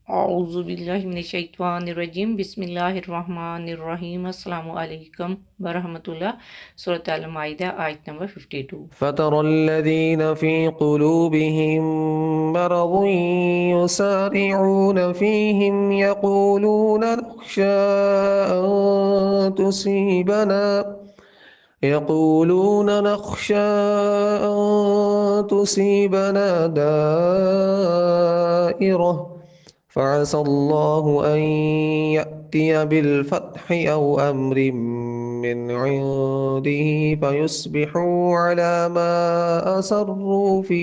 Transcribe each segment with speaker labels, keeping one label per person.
Speaker 1: اعوذ باللہ من الشیطان الرجیم، بسم اللہ الرحمن الرحیم، السلام علیکم ورحمۃ اللہ۔ سورۃ المائدہ آیت نمبر 52۔
Speaker 2: فترى الذين في قلوبهم مرض يسارعون فيهم يقولون نخشى أن تصيبنا دائرة فعسى الله أن يأتي بالفتح أو أمر من عنده فيصبحوا على ما أسروا في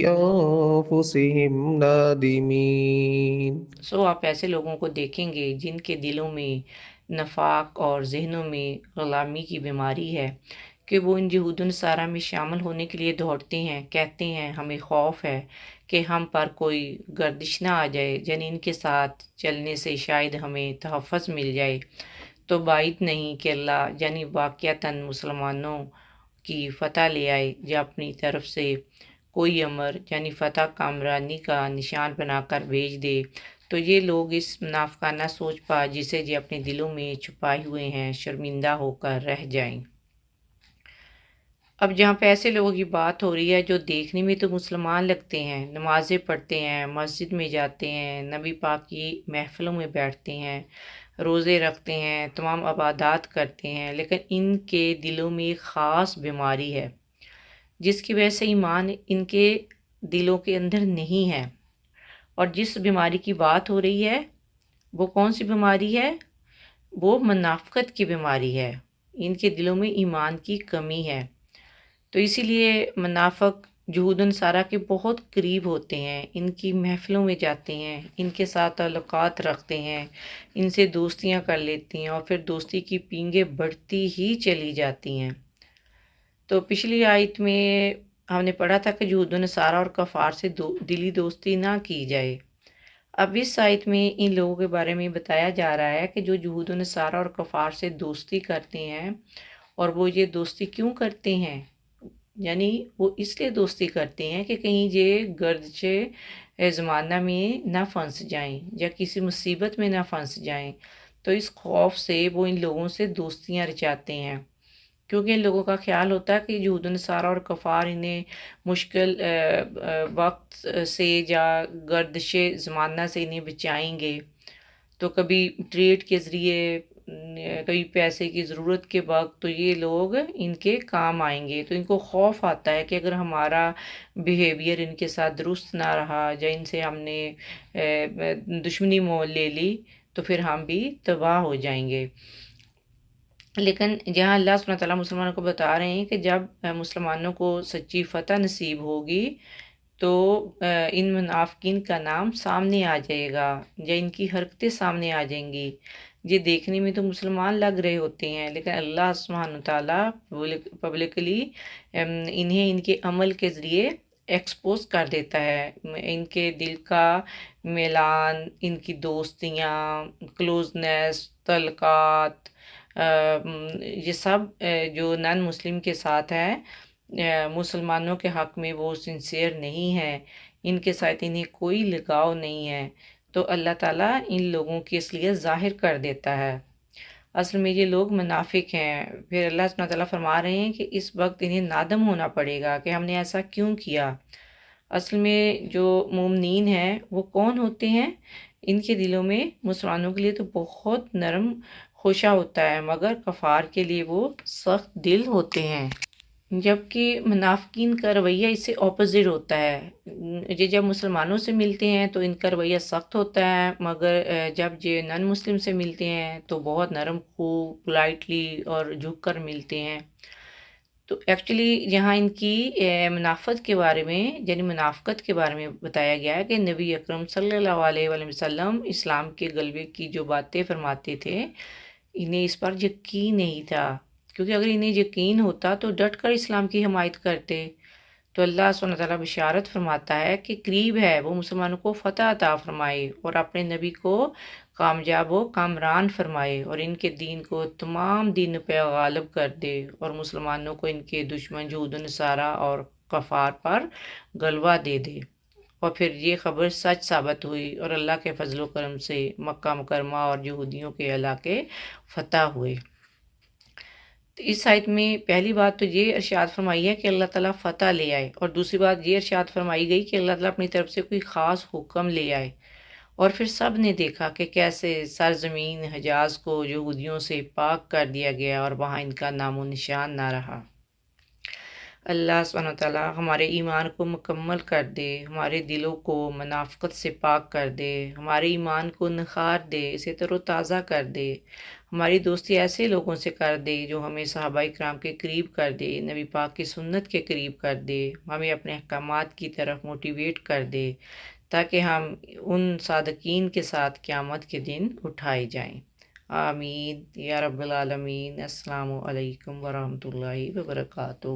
Speaker 2: أنفسهم نادمين۔
Speaker 1: آپ ایسے لوگوں کو دیکھیں گے جن کے دلوں میں نفاق اور ذہنوں میں غلامی کی بیماری ہے کہ وہ ان یہود و نصارہ میں شامل ہونے کے لیے دوڑتے ہیں، کہتے ہیں ہمیں خوف ہے کہ ہم پر کوئی گردش نہ آ جائے، یعنی ان کے ساتھ چلنے سے شاید ہمیں تحفظ مل جائے۔ تو بعید نہیں کہ اللہ یعنی واقعتاً مسلمانوں کی فتح لے آئے یا اپنی طرف سے کوئی امر یعنی فتح کامرانی کا نشان بنا کر بھیج دے، تو یہ لوگ اس منافقانہ سوچ پا جسے یہ اپنے دلوں میں چھپائے ہوئے ہیں شرمندہ ہو کر رہ جائیں۔ اب جہاں پہ ایسے لوگوں کی بات ہو رہی ہے جو دیکھنے میں تو مسلمان لگتے ہیں، نمازیں پڑھتے ہیں، مسجد میں جاتے ہیں، نبی پاک کی محفلوں میں بیٹھتے ہیں، روزے رکھتے ہیں، تمام عبادات کرتے ہیں، لیکن ان کے دلوں میں ایک خاص بیماری ہے جس کی وجہ سے ایمان ان کے دلوں کے اندر نہیں ہے۔ اور جس بیماری کی بات ہو رہی ہے وہ کون سی بیماری ہے؟ وہ منافقت کی بیماری ہے۔ ان کے دلوں میں ایمان کی کمی ہے، تو اسی لیے منافق یہود و نصارہ کے بہت قریب ہوتے ہیں، ان کی محفلوں میں جاتے ہیں، ان کے ساتھ تعلقات رکھتے ہیں، ان سے دوستیاں کر لیتے ہیں اور پھر دوستی کی پینگیں بڑھتی ہی چلی جاتی ہیں۔ تو پچھلی آیت میں ہم نے پڑھا تھا کہ یہود و نصارہ اور کفار سے دلی دوستی نہ کی جائے۔ اب اس آیت میں ان لوگوں کے بارے میں بتایا جا رہا ہے کہ جو یہود و نصارہ اور کفار سے دوستی کرتے ہیں، اور وہ یہ دوستی کیوں کرتے ہیں؟ یعنی وہ اس لیے دوستی کرتے ہیں کہ کہیں یہ گردش زمانہ میں نہ پھنس جائیں یا کسی مصیبت میں نہ پھنس جائیں، تو اس خوف سے وہ ان لوگوں سے دوستیاں رچاتے ہیں، کیونکہ ان لوگوں کا خیال ہوتا ہے کہ یہود و نصارہ اور کفار انہیں مشکل وقت سے یا گردش زمانہ سے انہیں بچائیں گے، تو کبھی ٹریڈ کے ذریعے، کبھی پیسے کی ضرورت کے وقت تو یہ لوگ ان کے کام آئیں گے۔ تو ان کو خوف آتا ہے کہ اگر ہمارا بیہیویئر ان کے ساتھ درست نہ رہا یا ان سے ہم نے دشمنی مول لے لی تو پھر ہم بھی تباہ ہو جائیں گے۔ لیکن جہاں اللہ سبحانہ تعالیٰ مسلمانوں کو بتا رہے ہیں کہ جب مسلمانوں کو سچی فتح نصیب ہوگی تو ان منافقین کا نام سامنے آ جائے گا یا ان کی حرکتیں سامنے آ جائیں گی۔ یہ دیکھنے میں تو مسلمان لگ رہے ہوتے ہیں، لیکن اللہ سبحانہ تعالیٰ پبلکلی انہیں ان کے عمل کے ذریعے ایکسپوز کر دیتا ہے۔ ان کے دل کا میلان، ان کی دوستیاں، کلوزنس، تعلقات، یہ سب جو نان مسلم کے ساتھ ہے، مسلمانوں کے حق میں وہ سنسیئر نہیں ہے، ان کے ساتھ انہیں کوئی لگاؤ نہیں ہے، تو اللہ تعالیٰ ان لوگوں کی اصلیت ظاہر کر دیتا ہے۔ اصل میں یہ لوگ منافق ہیں۔ پھر اللہ سبحانہ تعالیٰ فرما رہے ہیں کہ اس وقت انہیں نادم ہونا پڑے گا کہ ہم نے ایسا کیوں کیا۔ اصل میں جو مومنین ہیں وہ کون ہوتے ہیں؟ ان کے دلوں میں مسلمانوں کے لیے تو بہت نرم خوشا ہوتا ہے، مگر کفار کے لیے وہ سخت دل ہوتے ہیں، جبکہ منافقین کا رویہ اس سے اپوزٹ ہوتا ہے۔ یہ جب مسلمانوں سے ملتے ہیں تو ان کا رویہ سخت ہوتا ہے، مگر جب یہ نان مسلم سے ملتے ہیں تو بہت نرم خو، پولائٹلی اور جھک کر ملتے ہیں۔ تو ایکچولی یہاں ان کی منافقت کے بارے میں یعنی منافقت کے بارے میں بتایا گیا ہے کہ نبی اکرم صلی اللہ علیہ وآلہ وسلم اسلام کے غلبے کی جو باتیں فرماتے تھے، انہیں اس پر یقین نہیں تھا، کیونکہ اگر انہیں یقین ہوتا تو ڈٹ کر اسلام کی حمایت کرتے۔ تو اللہ سبحانہ تعالیٰ بشارت فرماتا ہے کہ قریب ہے وہ مسلمانوں کو فتح عطا فرمائے اور اپنے نبی کو کامیاب و کامران فرمائے اور ان کے دین کو تمام دین پہ غالب کر دے اور مسلمانوں کو ان کے دشمن یہود و نصارہ اور کفار پر غلبہ دے دے۔ اور پھر یہ خبر سچ ثابت ہوئی اور اللہ کے فضل و کرم سے مکہ مکرمہ اور یہودیوں کے علاقے فتح ہوئے۔ تو اس آیت میں پہلی بات تو یہ ارشاد فرمائی ہے کہ اللہ تعالیٰ فتح لے آئے، اور دوسری بات یہ ارشاد فرمائی گئی کہ اللہ تعالیٰ اپنی طرف سے کوئی خاص حکم لے آئے، اور پھر سب نے دیکھا کہ کیسے سرزمین حجاز کو یہودیوں سے پاک کر دیا گیا اور وہاں ان کا نام و نشان نہ رہا۔ اللہ سبحانہ وتعالیٰ ہمارے ایمان کو مکمل کر دے، ہمارے دلوں کو منافقت سے پاک کر دے، ہمارے ایمان کو نکھار دے، اسے تر و تازہ کر دے، ہماری دوستی ایسے لوگوں سے کر دے جو ہمیں صحابہ کرام کے قریب کر دے، نبی پاک کی سنت کے قریب کر دے، ہمیں اپنے احکامات کی طرف موٹیویٹ کر دے، تاکہ ہم ان صادقین کے ساتھ قیامت کے دن اٹھائے جائیں۔ آمین یا رب العالمین۔ السلام علیکم ورحمۃ اللہ وبرکاتہ۔